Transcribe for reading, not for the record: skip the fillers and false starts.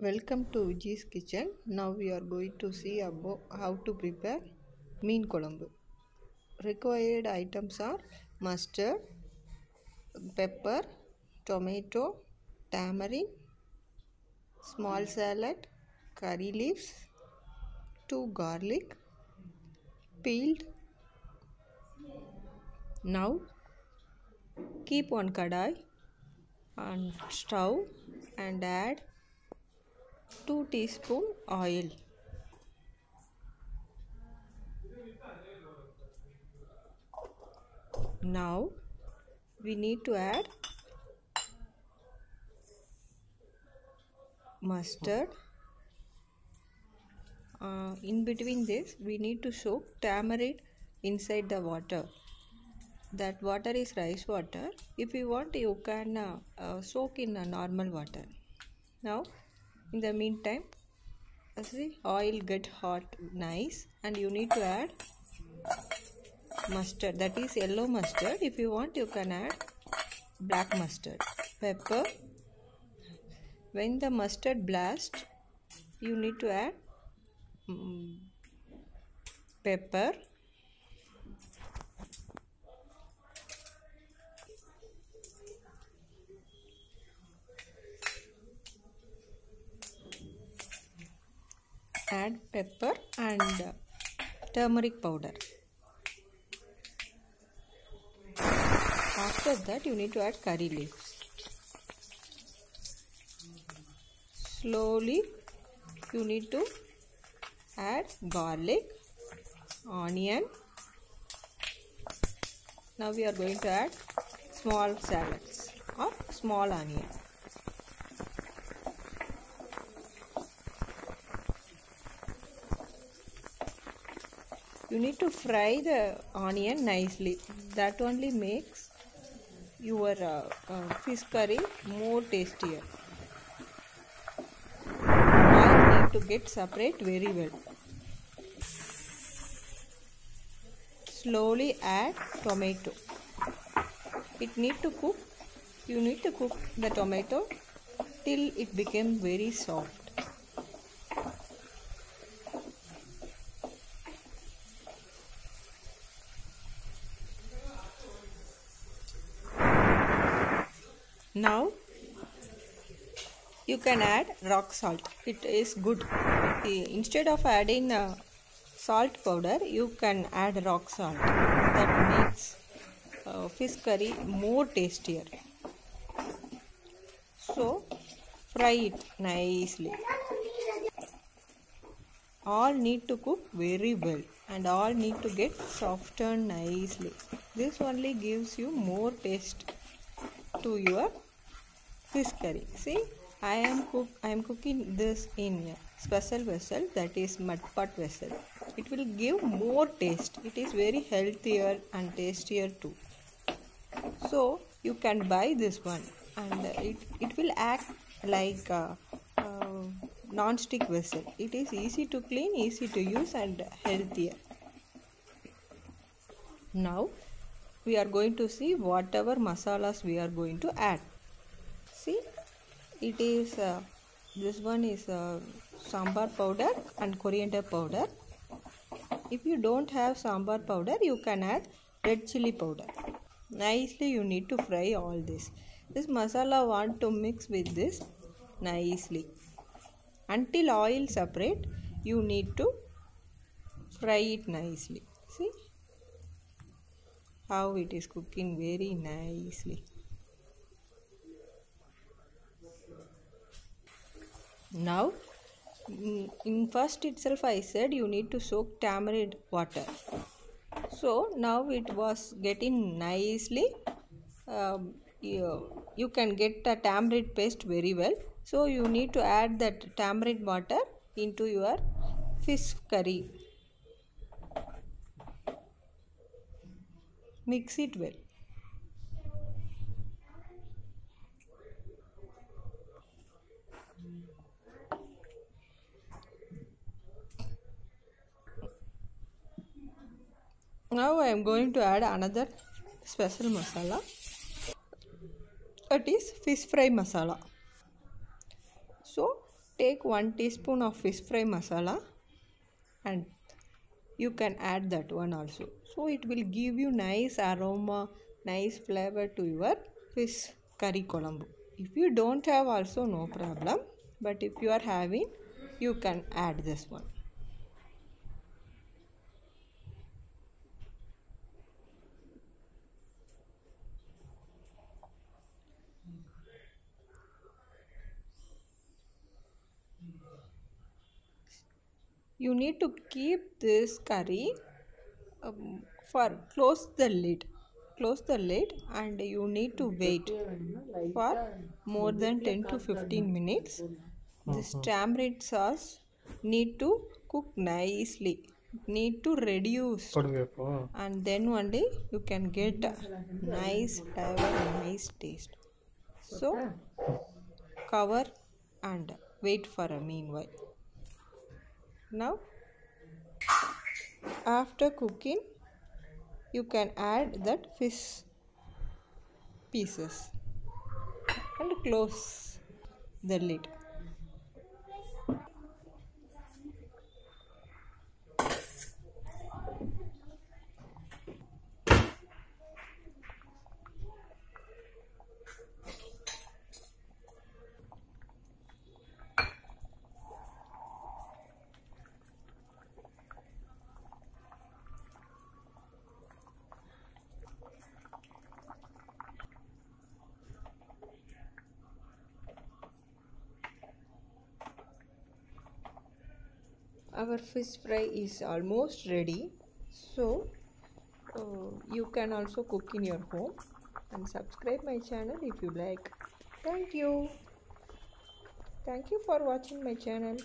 Welcome to Vijay's Kitchen. Now we are going to see about how to prepare Meen Kolambu. Required items are mustard, pepper, tomato, tamarind, small salad, curry leaves, 2 garlic, peeled. Now keep on kadai on stove and add 2 teaspoon oil. Now we need to add mustard. In between this we need to soak tamarind inside the water. That water is rice water. If you want, you can soak in normal water. Now in the meantime, see, oil get hot nice, and you need to add mustard, that is yellow mustard. If you want, you can add black mustard. Pepper. When the mustard blasts, you need to add pepper. Add pepper and turmeric powder. After that, you need to add curry leaves. Slowly, you need to add garlic, onion. Now we are going to add small salads or small onion. You need to fry the onion nicely. That only makes your fish curry more tastier. Oil need to get separate very well. Slowly add tomato. It need to cook. You need to cook the tomato till it becomes very soft. Now you can add rock salt. It is good. Instead of adding salt powder, you can add rock salt. That makes fish curry more tastier. So fry it nicely. All need to cook very well and all need to get softened nicely. This only gives you more taste to your fish curry. See, I am cooking this in a special vessel, that is mud pot vessel. It will give more taste. It is very healthier and tastier too. So you can buy this one, and it will act like a non-stick vessel. It is easy to clean, easy to use, and healthier. Now we are going to see whatever masalas we are going to add. See, it is this one is sambar powder and coriander powder. If you don't have sambar powder, you can add red chili powder. Nicely you need to fry all this. This masala want to mix with this nicely. Until oil separate, you need to fry it nicely. See how it is cooking very nicely. Now in first itself I said you need to soak tamarind water. So now it was getting nicely. You can get the tamarind paste very well. So you need to add that tamarind water into your fish curry. Mix it well. Now I am going to add another special masala. That is fish fry masala. So take 1 teaspoon of fish fry masala and you can add that one also. So it will give you nice aroma, nice flavor to your fish curry kolambu. If you don't have also no problem, but if you are having, you can add this one. You need to keep this curry for close the lid and you need to wait for more than 10 to 15 minutes. This tamarind sauce need to cook nicely, need to reduce, and then only you can get nice flavor, nice taste. So cover and wait for a meanwhile. Now after cooking you can add that fish pieces and close the lid. Our fish fry is almost ready, so you can also cook in your home and subscribe my channel if you like. Thank you for watching my channel.